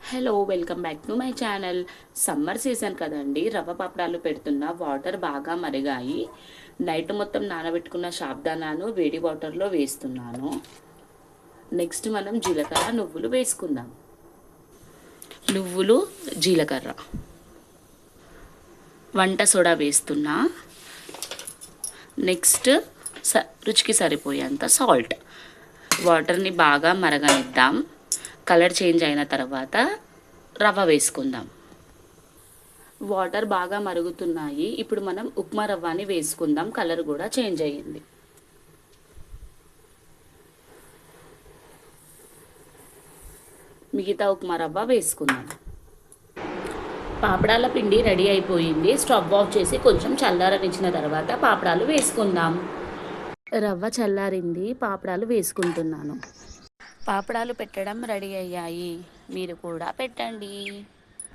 Hello welcome back to my channel. Summer season కదండి, రవ్వ పాపడాలు పెడుతున్నా. వాటర్ బాగా మరిగాయి. నైట్ మొత్తం నానబెట్టుకున్న సాబుదానాను వేడి వాటర్లో వేస్తున్నాను. నెక్స్ట్ మనం జీలకర్ర నువ్వులు వేసుకుందాం. నువ్వులు, జీలకర్ర, వంట సోడా వేస్తున్నా. నెక్స్ట్ రుచికి సరిపోయేంత సాల్ట్. వాటర్ని బాగా మరగనిద్దాం. కలర్ చేంజ్ అయిన తర్వాత రవ్వ వేసుకుందాం. వాటర్ బాగా మరుగుతున్నాయి. ఇప్పుడు మనం ఉప్మా రవ్వని వేసుకుందాం. కలర్ కూడా చేంజ్ అయ్యింది. మిగతా ఉప్మా రవ్వ వేసుకుందాం. పాపడాల పిండి రెడీ అయిపోయింది. స్టవ్ ఆఫ్ చేసి కొంచెం చల్లారనిచ్చిన తర్వాత పాపడాలు వేసుకుందాం. రవ్వ చల్లారింది. పాపడాలు వేసుకుంటున్నాను. పాపడాలు పెట్టడం రెడీ అయ్యాయి. మీరు కూడా పెట్టండి.